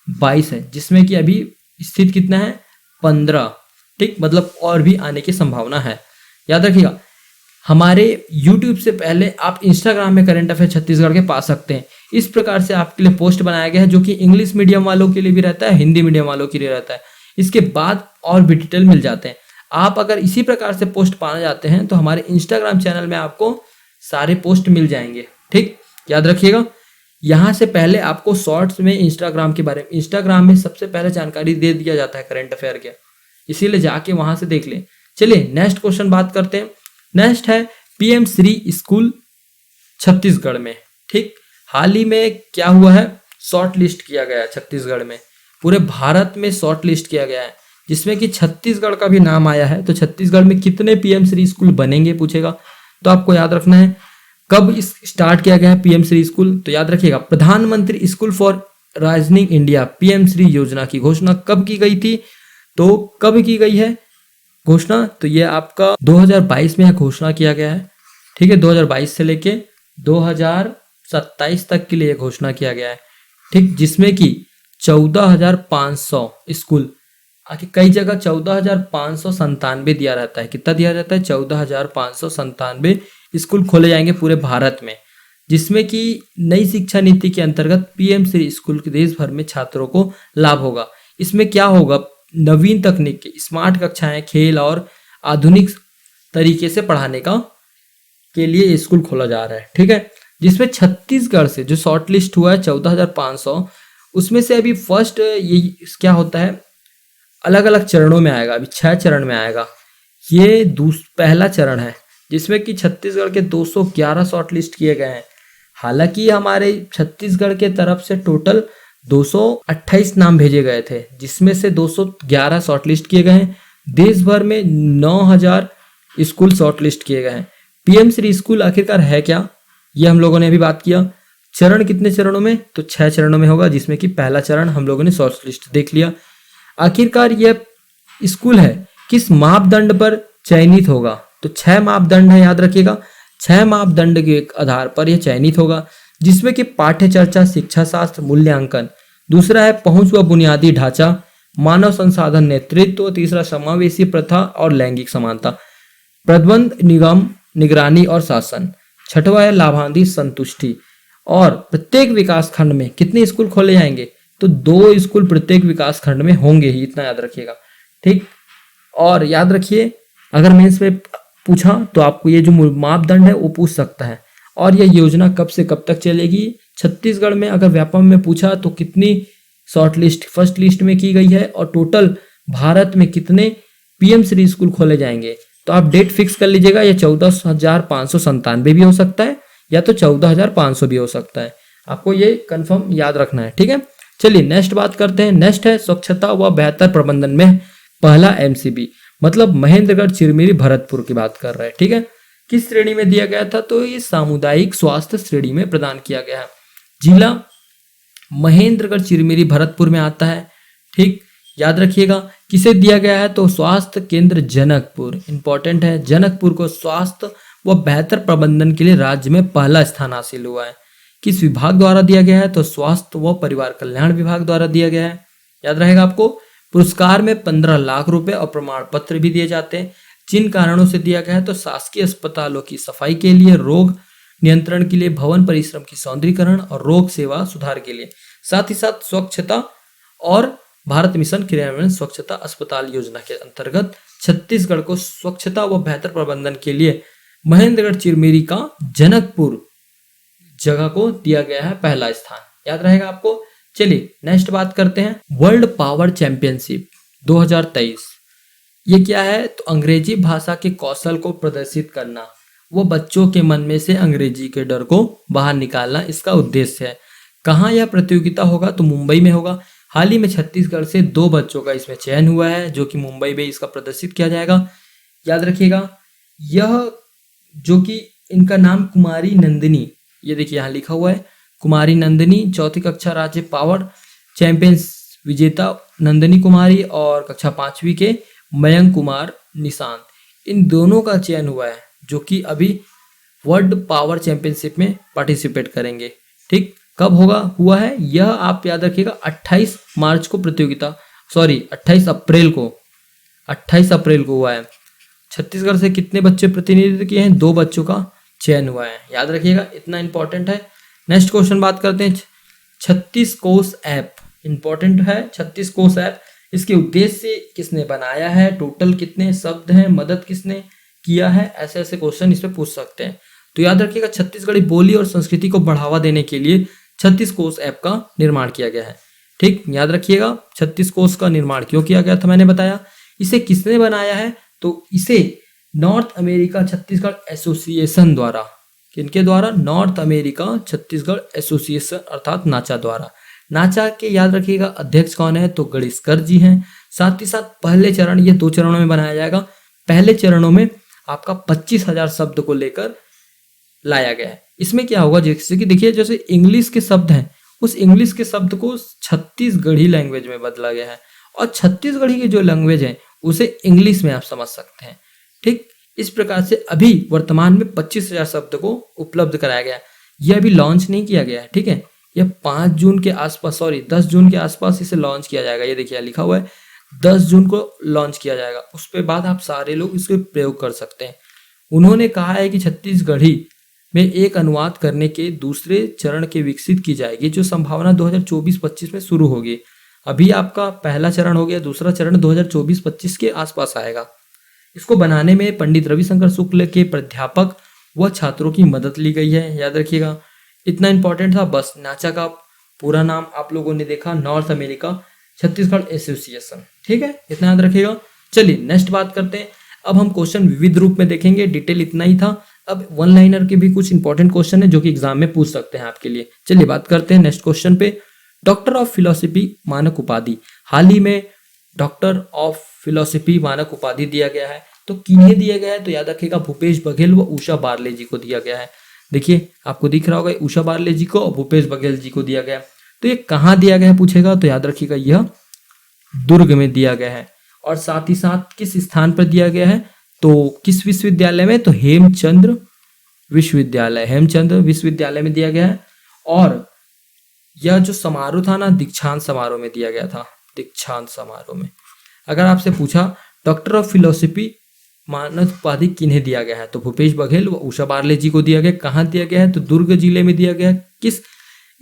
22 है, जिसमें कि अभी स्थित कितना है? 15, ठीक, मतलब और भी आने की संभावना है, याद रखिएगा। हमारे YouTube से पहले आप Instagram में करंट अफेयर छत्तीसगढ़ के पा सकते हैं। इस प्रकार से आपके लिए पोस्ट बनाया गया है, जो कि इंग्लिश मीडियम वालों के लिए भी रहता है, हिंदी मीडियम वालों के लिए रहता है। इसके बाद और भी डिटेल मिल जाते हैं। आप अगर इसी प्रकार से पोस्ट पाना चाहते हैं तो हमारे Instagram चैनल में आपको सारे पोस्ट मिल जाएंगे, ठीक, याद रखिएगा। यहाँ से पहले आपको शॉर्ट्स में इंस्टाग्राम के बारे में, इंस्टाग्राम में सबसे पहले जानकारी दे दिया जाता है करंट अफेयर के, इसीलिए जाके वहां से देख लें। चलिए नेक्स्ट क्वेश्चन बात करते हैं। नेक्स्ट है पीएम श्री स्कूल छत्तीसगढ़ में, ठीक, हाल ही में क्या हुआ है? शॉर्ट लिस्ट किया गया है छत्तीसगढ़ में, पूरे भारत में शॉर्ट लिस्ट किया गया है, जिसमें कि छत्तीसगढ़ का भी नाम आया है। तो छत्तीसगढ़ में कितने पीएम श्री स्कूल बनेंगे पूछेगा, तो आपको याद रखना है कब इस स्टार्ट किया गया है पीएम श्री स्कूल। तो याद रखिएगा प्रधानमंत्री school for rising India PM Shri योजना की घोषणा कब की गई थी? तो कब की गई है घोषणा? तो ये आपका 2022 में घोषणा किया गया है, ठीक है, 2022 से लेके 2027 तक के लिए घोषणा किया गया है, ठीक, जिसमें कि 14,500 स्कूल, आखिर कई जगह 14,597 दिया रहता है, कितना दिया जाता है? 14,597 स्कूल खोले जाएंगे पूरे भारत में, जिसमें कि नई शिक्षा नीति के अंतर्गत पीएम श्री स्कूल के देश भर में छात्रों को लाभ होगा। इसमें क्या होगा? नवीन तकनीक की स्मार्ट कक्षाएं, खेल और आधुनिक तरीके से पढ़ाने का के लिए स्कूल खोला जा रहा है, ठीक है, जिसमें छत्तीसगढ़ से जो शॉर्ट लिस्ट हुआ है 14,500, उसमें से अभी फर्स्ट ये क्या होता है, अलग अलग चरणों में आएगा, अभी 6 चरण में आएगा। ये पहला चरण है जिसमें कि छत्तीसगढ़ के 211 शॉर्ट लिस्ट किए गए हैं। हालांकि हमारे छत्तीसगढ़ के तरफ से टोटल 228 नाम भेजे गए थे, जिसमें से 211 शॉर्टलिस्ट किए गए हैं। देश भर में 9,000 स्कूल शॉर्टलिस्ट किए गए हैं। पीएम श्री स्कूल आखिरकार है क्या, ये हम लोगों ने अभी बात किया। चरण कितने चरणों में? तो 6 चरणों में होगा, जिसमें कि पहला चरण हम लोगों ने शॉर्टलिस्ट देख लिया। आखिरकार यह स्कूल है किस मापदंड पर चयनित होगा? तो 6 मापदंड है, याद रखिएगा। 6 मापदंड के आधार पर यह चयनित होगा, जिसमें कि पाठ्य चर्चा, शिक्षा शास्त्र, मूल्यांकन, दूसरा है पहुंच व बुनियादी ढांचा, मानव संसाधन नेतृत्व, तीसरा समावेशी प्रथा और लैंगिक समानता, प्रबंध, निगम, निगरानी और शासन, छठवा है लाभार्थी संतुष्टि। और प्रत्येक विकास खंड में कितने स्कूल खोले जाएंगे? तो 2 स्कूल प्रत्येक विकास खंड में होंगे ही, इतना याद रखिएगा, ठीक। और याद रखिए अगर मेंस में पूछा तो आपको ये जो मापदंड है वो पूछ सकता है। और यह योजना कब से कब तक चलेगी? छत्तीसगढ़ में अगर व्यापम में पूछा तो कितनी शॉर्ट लिस्ट फर्स्ट लिस्ट में की गई है, और टोटल भारत में कितने पीएम श्री स्कूल खोले जाएंगे? तो आप डेट फिक्स कर लीजिएगा, ये 14,597 भी हो सकता है या तो 14,500 भी हो सकता है, आपको ये कंफर्म याद रखना है, ठीक है। चलिए नेक्स्ट बात करते हैं। नेक्स्ट है स्वच्छता व बेहतर प्रबंधन में पहला एमसीबी, मतलब महेंद्रगढ़ चिरमिरी भरतपुर की बात कर रहे हैं। ठीक है, किस श्रेणी में दिया गया था? तो ये सामुदायिक स्वास्थ्य श्रेणी में प्रदान किया गया है। जिला महेंद्रगढ़ चिरमिरी भरतपुर में आता है। ठीक, याद रखिएगा किसे दिया गया है? तो स्वास्थ्य केंद्र जनकपुर, इंपॉर्टेंट है, जनकपुर को स्वास्थ्य व बेहतर प्रबंधन के लिए राज्य में पहला स्थान हासिल हुआ है। किस विभाग द्वारा दिया गया है? तो स्वास्थ्य व परिवार कल्याण विभाग द्वारा दिया गया है। याद रहेगा आपको। पुरस्कार में 15 लाख रुपए और प्रमाण पत्र भी दिए जाते हैं। जिन कारणों से दिया गया है? तो शासकीय अस्पतालों की सफाई के लिए, रोग नियंत्रण के लिए, भवन परिश्रम की सौंदर्यीकरण और रोग सेवा सुधार के लिए, साथ ही साथ स्वच्छता और भारत मिशन क्रियान्वयन स्वच्छता अस्पताल योजना के अंतर्गत छत्तीसगढ़ को स्वच्छता व बेहतर प्रबंधन के लिए महेंद्रगढ़ चिरमिरी का जनकपुर जगह को दिया गया है पहला स्थान। याद रहेगा आपको। चलिए नेक्स्ट बात करते हैं। वर्ल्ड पावर चैंपियनशिप 2023 ये क्या है? तो अंग्रेजी भाषा के कौशल को प्रदर्शित करना, वो बच्चों के मन में से अंग्रेजी के डर को बाहर निकालना इसका उद्देश्य है। कहाँ यह प्रतियोगिता होगा? तो मुंबई में होगा। हाल ही में छत्तीसगढ़ से 2 बच्चों का इसमें चयन हुआ है जो कि मुंबई में इसका प्रदर्शित किया जाएगा। याद रखिएगा, यह जो कि इनका नाम कुमारी नंदिनी, ये देखिए यहाँ लिखा हुआ है कुमारी नंदिनी, 4वीं कक्षा राज्य पावर चैंपियंस विजेता नंदिनी कुमारी और कक्षा 5वीं के मयंक कुमार निशांत, इन दोनों का चयन हुआ है जो कि अभी वर्ल्ड पावर चैंपियनशिप में पार्टिसिपेट करेंगे। ठीक, कब होगा? हुआ है यह आप याद रखिएगा 28 मार्च को प्रतियोगिता, 28 अप्रैल को हुआ है। छत्तीसगढ़ से कितने बच्चे प्रतिनिधित्व किए हैं? 2 बच्चों का चयन हुआ है। याद रखिएगा, इतना इंपॉर्टेंट है। नेक्स्ट क्वेश्चन बात करते हैं। 36 कोश ऐप इंपॉर्टेंट है। 36 कोश ऐप, इसके उद्देश्य किसने बनाया है? टोटल कितने शब्द हैं? मदद किसने किया है? ऐसे ऐसे क्वेश्चन इस पे पूछ सकते हैं। तो याद रखिएगा छत्तीसगढ़ी बोली और संस्कृति को बढ़ावा देने के लिए 36 कोश ऐप का निर्माण किया गया है। ठीक, याद रखिएगा 36 कोश का निर्माण क्यों किया गया था मैंने बताया। इसे किसने बनाया है? तो इसे नॉर्थ अमेरिका छत्तीसगढ़ एसोसिएशन द्वारा, किनके द्वारा? नॉर्थ अमेरिका छत्तीसगढ़ एसोसिएशन अर्थात नाचा द्वारा। नाचा के याद रखिएगा अध्यक्ष कौन है? तो गणेशकर जी हैं। साथ ही साथ पहले चरण, ये 2 चरणों में बनाया जाएगा। पहले चरणों में आपका 25,000 शब्द को लेकर लाया गया है। इसमें क्या होगा? जैसे कि देखिए, जैसे इंग्लिश के शब्द हैं, उस इंग्लिश के शब्द को छत्तीसगढ़ी लैंग्वेज में बदला गया है और छत्तीसगढ़ी की जो लैंग्वेज है उसे इंग्लिश में आप समझ सकते हैं। ठीक, इस प्रकार से अभी वर्तमान में 25,000 शब्द को उपलब्ध कराया गया है। यह अभी लॉन्च नहीं किया गया है। ठीक है, यह 5 जून के आसपास 10 जून के आसपास इसे लॉन्च किया जाएगा। ये देखिए लिखा हुआ है 10 जून को लॉन्च किया जाएगा। उस पे बाद आप सारे लोग इसके प्रयोग कर सकते हैं। उन्होंने कहा है कि छत्तीसगढ़ी में एक अनुवाद करने के दूसरे चरण के विकसित की जाएगी, जो संभावना 2024-25 में शुरू होगी। अभी आपका पहला चरण हो गया, दूसरा चरण 2024-25 के आसपास आएगा। इसको बनाने में पंडित रविशंकर शुक्ल के प्राध्यापक व छात्रों की मदद ली गई है। याद रखिएगा, इतना इंपॉर्टेंट था बस। नाचा का पूरा नाम आप लोगों ने देखा, नॉर्थ अमेरिका छत्तीसगढ़ एसोसिएशन। ठीक है, इतना याद रखिएगा। चलिए नेक्स्ट बात करते हैं। अब हम क्वेश्चन विविध रूप में देखेंगे। डिटेल इतना ही था। अब 1 लाइनर के भी कुछ इंपॉर्टेंट क्वेश्चन है जो कि एग्जाम में पूछ सकते हैं आपके लिए। चलिए बात करते हैं नेक्स्ट क्वेश्चन पे। डॉक्टर ऑफ फिलोसफी मानक उपाधि, हाल ही में डॉक्टर ऑफ फिलोसफी मानक उपाधि दिया गया है। तो किन्हें दिया गया है? तो याद रखिएगा भूपेश बघेल व उषा बारले जी को दिया गया है। देखिए आपको दिख रहा होगा, उषा बारले जी को और भूपेश बघेल जी को दिया गया है। तो ये कहाँ दिया गया है पूछेगा, तो याद रखिएगा यह दुर्ग में दिया गया है। और साथ ही साथ किस स्थान पर दिया गया है? तो किस विश्वविद्यालय में? तो हेमचंद्र विश्वविद्यालय में दिया गया है। और यह जो समारोह था ना, दीक्षांत समारोह में दिया गया था। दीक्षांत समारोह में अगर आपसे पूछा डॉक्टर ऑफ फिलोसफी मानद उपाधि किन्हें दिया गया है, तो भूपेश बघेल व उषा बारले जी को दिया गया। कहाँ दिया गया है? तो दुर्ग जिले में दिया गया। किस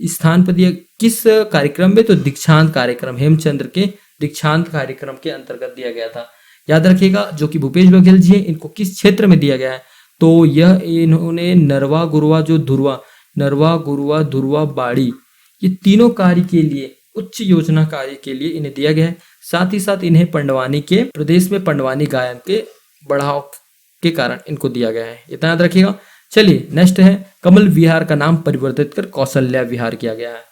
स्थान पर दिया, किस कार्यक्रम में? तो दीक्षांत कार्यक्रम, हेमचंद्र के दीक्षांत कार्यक्रम के अंतर्गत दिया गया था। याद रखिएगा जो कि भूपेश बघेल जी हैं, इनको किस क्षेत्र में दिया गया है? तो यह इन्होंने नरवा गुरुवा धुरवा बाड़ी, ये तीनों कार्य के लिए, उच्च योजना कार्य के लिए इन्हें दिया गया है। साथ ही साथ इन्हें पंडवानी के प्रदेश में पंडवानी गायन के बढ़ाव के कारण इनको दिया गया है। इतना याद रखिएगा। चलिए नेक्स्ट है, कमल विहार का नाम परिवर्तित कर कौशल्या विहार किया गया है।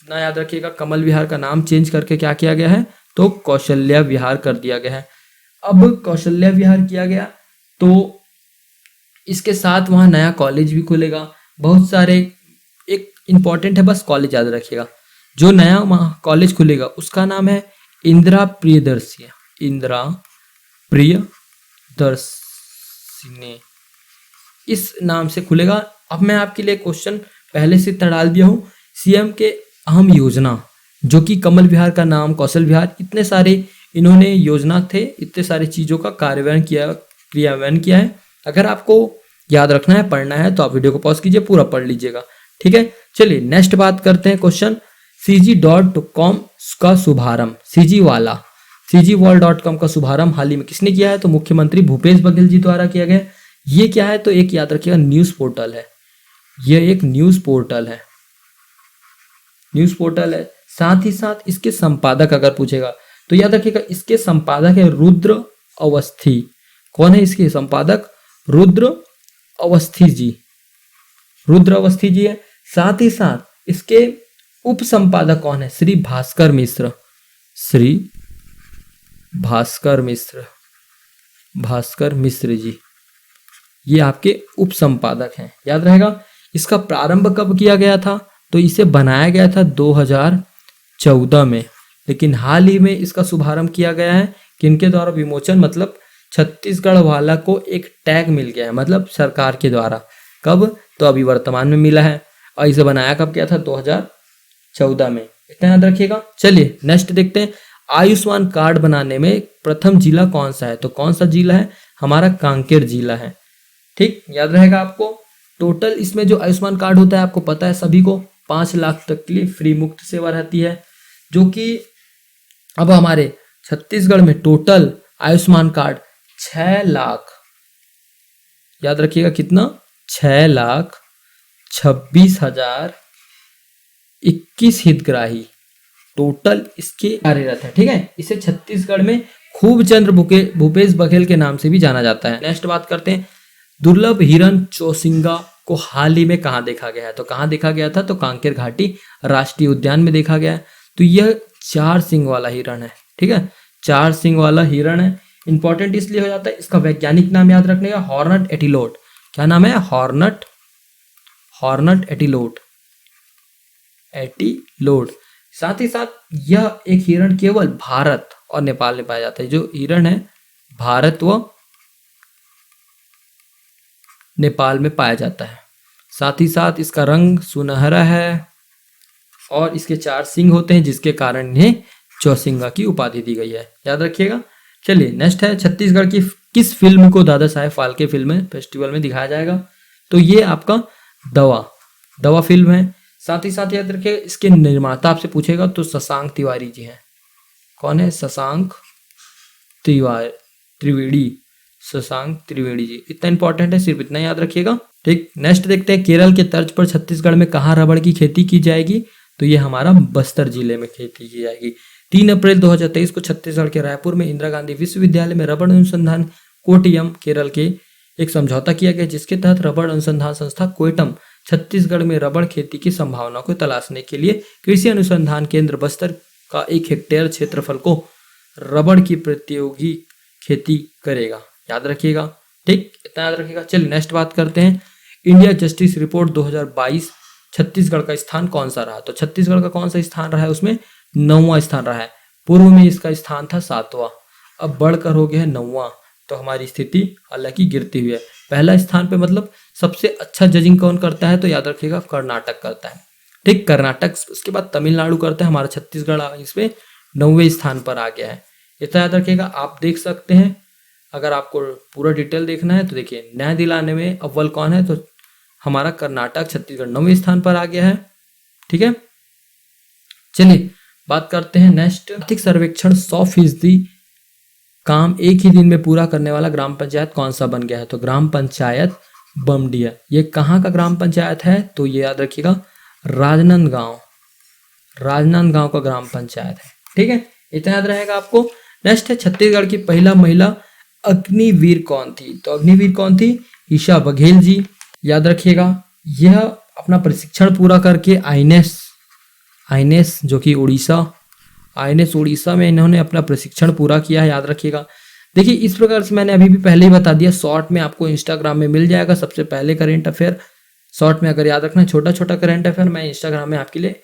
इतना याद रखिएगा, कमल विहार का नाम चेंज करके क्या किया गया है, तो कौशल्या विहार कर दिया गया है। अब कौशल्या विहार किया गया तो इसके साथ वहाँ नया कॉलेज भी खुलेगा, बहुत सारे, एक इम्पॉर्टेंट है बस कॉलेज याद रखिएगा, जो नया वहाँ कॉलेज खुलेगा उसका नाम है इंदिरा प्रियदर्शी, इंदिरा प्रियदर्शिनी, इस नाम से खुलेगा। अब मैं आपके लिए क्वेश्चन पहले से डाल दिया हूँ, सीएम के अहम योजना जो कि कमल विहार का नाम, कौशल विहार, इतने सारे इन्होंने योजना थे, इतने सारे चीज़ों का क्रियान्वयन किया है। अगर आपको याद रखना है, पढ़ना है, तो आप वीडियो को पॉज कीजिए, पूरा पढ़ लीजिएगा, ठीक है। चलिए नेक्स्ट बात करते हैं क्वेश्चन, cg.com का शुभारंभ, cgwall.com का शुभारंभ हाल ही में किसने किया है, तो मुख्यमंत्री भूपेश बघेल जी द्वारा किया गया। ये क्या है, तो एक याद रखिएगा न्यूज़ पोर्टल है, ये एक न्यूज़ पोर्टल है, न्यूज़ पोर्टल है। साथ ही साथ इसके संपादक अगर पूछेगा तो याद रखिएगा, इसके संपादक है रुद्र अवस्थी। कौन है इसके संपादक, रुद्र अवस्थी जी, रुद्र अवस्थी जी है। साथ ही साथ इसके उप संपादक कौन है, श्री भास्कर मिश्र, श्री भास्कर मिश्र, भास्कर मिश्र जी, ये आपके उप संपादक हैं, याद रहेगा। इसका प्रारंभ कब किया गया था, तो इसे बनाया गया था 2014 में, लेकिन हाल ही में इसका शुभारंभ किया गया है किनके द्वारा, विमोचन, मतलब छत्तीसगढ़ वाला को एक टैग मिल गया है, मतलब सरकार के द्वारा। कब, तो अभी वर्तमान में मिला है, और इसे बनाया कब किया था, 2014 में, इतना याद रखिएगा। चलिए नेक्स्ट देखते हैं, आयुष्मान कार्ड बनाने में प्रथम जिला कौन सा है, तो कौन सा जिला है, हमारा कांकेर जिला है, ठीक, याद रहेगा आपको। टोटल इसमें जो आयुष्मान कार्ड होता है आपको पता है सभी को, 5 लाख तक के लिए फ्री मुफ्त सेवा रहती है, जो कि अब हमारे छत्तीसगढ़ में टोटल आयुष्मान कार्ड 6 लाख, याद रखिएगा कितना, 6,26,021 हितग्राही टोटल इसके कार्यरत है, ठीक है। इसे छत्तीसगढ़ में खूब चंद्र भूपेश बघेल के नाम से भी जाना जाता है। नेक्स्ट बात करते हैं, दुर्लभ हिरण चौसिंगा को हाल ही में कहाँ देखा गया है, तो कहाँ देखा गया था, तो कांकेर घाटी राष्ट्रीय उद्यान में देखा गया है। तो यह 4 सिंग वाला हिरण है, ठीक है, 4 सिंग वाला हिरण है। इंपॉर्टेंट इसलिए हो जाता है, इसका वैज्ञानिक नाम याद रखने का, हॉर्नट एटिलोट, क्या नाम है, हॉर्नट एटिलोट, एटिलोट। साथ ही साथ यह एक हिरण केवल भारत और नेपाल में पाया जाता है, जो हिरण है भारत व नेपाल में पाया जाता है। साथ ही साथ इसका रंग सुनहरा है और इसके 4 सींग होते हैं, जिसके कारण इन्हें चौसिंगा की उपाधि दी गई है, याद रखिएगा। चलिए नेक्स्ट है, छत्तीसगढ़ की किस फिल्म को दादा साहेब फाल्के फिल्म फेस्टिवल में दिखाया जाएगा, तो ये आपका दवा फिल्म है। साथ ही साथ याद रखिएगा, इसके निर्माता आपसे पूछेगा तो शशांक तिवारी जी हैं। कौन है, शशांक त्रिवेदी, शशांक त्रिवेदी जी, इतना इंपॉर्टेंट है, सिर्फ इतना याद रखिएगा, ठीक। नेक्स्ट देखते हैं, केरल के तर्ज पर छत्तीसगढ़ में कहाँ रबड़ की खेती की जाएगी, तो ये हमारा बस्तर जिले में खेती की जाएगी। 3 अप्रैल 2023 को छत्तीसगढ़ के रायपुर में इंदिरा गांधी विश्वविद्यालय में रबड़ अनुसंधान कोट्टयम केरल के एक समझौता किया गया, जिसके तहत रबड़ अनुसंधान संस्था कोट्टयम छत्तीसगढ़ में रबड़ खेती की संभावना को तलाशने के लिए कृषि अनुसंधान केंद्र बस्तर का 1 हेक्टेयर क्षेत्रफल को रबड़ की प्रतियोगी खेती करेगा, याद रखिएगा, ठीक, इतना याद रखिएगा। चलिए नेक्स्ट बात करते हैं, इंडिया जस्टिस रिपोर्ट 2022 छत्तीसगढ़ का स्थान कौन सा रहा, तो छत्तीसगढ़ का कौन सा स्थान रहा है, उसमें 9वां स्थान रहा है। पूर्व में इसका स्थान था 7वां, अब बढ़कर हो गया है 9वां, तो हमारी स्थिति हालांकि गिरती हुई है। पहला स्थान पे मतलब सबसे अच्छा जजिंग कौन करता है, तो याद रखिएगा कर्नाटक करता है, ठीक, कर्नाटक, उसके बाद तमिलनाडु करता है, हमारा छत्तीसगढ़ इसमें 9वें स्थान पर आ गया है, इतना याद रखिएगा। आप देख सकते हैं, अगर आपको पूरा डिटेल देखना है तो देखिए, न्याय दिलाने में अव्वल कौन है, तो हमारा कर्नाटक, छत्तीसगढ़ 9वें स्थान पर आ गया है, ठीक है। चलिए बात करते हैं नेक्स्ट, आर्थिक सर्वेक्षण 100% काम एक ही दिन में पूरा करने वाला ग्राम पंचायत कौन सा बन गया है, तो ग्राम पंचायत बमडिया। ये कहाँ का ग्राम पंचायत है, तो ये याद रखिएगा राजनांदगांव का ग्राम पंचायत है, ठीक है, इतना याद रहेगा आपको। नेक्स्ट है, छत्तीसगढ़ की पहला महिला अग्निवीर कौन थी, तो अग्निवीर कौन थी, ईशा बघेल जी, याद रखिएगा। यह अपना प्रशिक्षण पूरा करके आईएनएस जो कि आईएनएस उड़ीसा में इन्होंने अपना प्रशिक्षण पूरा किया है, याद रखिएगा। देखिए इस प्रकार से मैंने अभी भी पहले ही बता दिया, शॉर्ट में आपको इंस्टाग्राम में मिल जाएगा सबसे पहले करेंट अफेयर। शॉर्ट में अगर याद रखना, छोटा छोटा करेंट अफेयर मैं इंस्टाग्राम में आपके लिए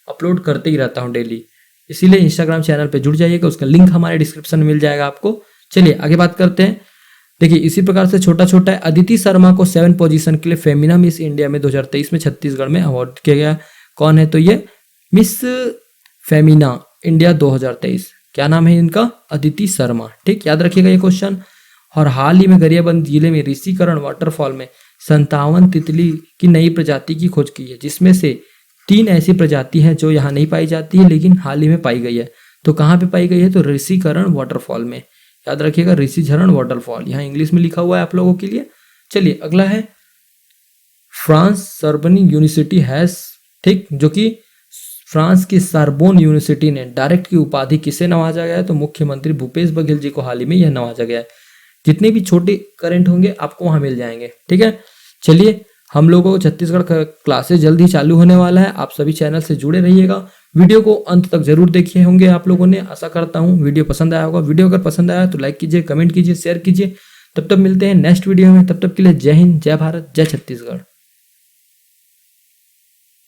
अपलोड करते ही रहता हूँ डेली, इसीलिए इंस्टाग्राम चैनल पे जुड़ जाइएगा, उसका लिंक हमारे डिस्क्रिप्शन में मिल जाएगा आपको। चलिए आगे बात करते हैं। देखिए इसी प्रकार से छोटा छोटा है, अदिति शर्मा को 7 पोजीशन के लिए फेमिना मिस इंडिया में 2023 में छत्तीसगढ़ में अवार्ड किया गया। कौन है? तो ये मिस फेमिना इंडिया 2023, क्या नाम है इनका? अदिति शर्मा। ठीक, याद रखिएगा ये क्वेश्चन। और हाल ही में गरियाबंद जिले में ऋषिकरण वाटरफॉल में 57 तितली की नई प्रजाति की खोज की है, जिसमें से 3 ऐसी प्रजाति हैं जो यहाँ नहीं पाई जाती है लेकिन हाल ही में पाई गई है। तो कहाँ पे पाई गई है? तो ऋषिकरण वाटरफॉल में, याद रखिएगा ऋषिझरण वाटरफॉल, यहाँ इंग्लिश में लिखा हुआ है आप लोगों के लिए। चलिए अगला है फ्रांस सर्बनी यूनिवर्सिटी हैज, ठीक, जो कि फ्रांस की सार्बोन यूनिवर्सिटी ने डायरेक्ट की उपाधि किसे नवाजा गया है? तो मुख्यमंत्री भूपेश बघेल जी को हाल ही में यह नवाजा गया है। जितने भी छोटे करंट होंगे आपको वहां मिल जाएंगे। ठीक है, चलिए हम लोगों को छत्तीसगढ़ का क्लासेस जल्द ही चालू होने वाला है, आप सभी चैनल से जुड़े रहिएगा। वीडियो को अंत तक जरूर देखिए होंगे आप लोगों ने, आशा करता हूँ वीडियो पसंद आया होगा। वीडियो अगर पसंद आया तो लाइक कीजिए, कमेंट कीजिए, शेयर कीजिए। तब तक मिलते हैं नेक्स्ट वीडियो में, तब तक के लिए जय हिंद, जय भारत, जय छत्तीसगढ़।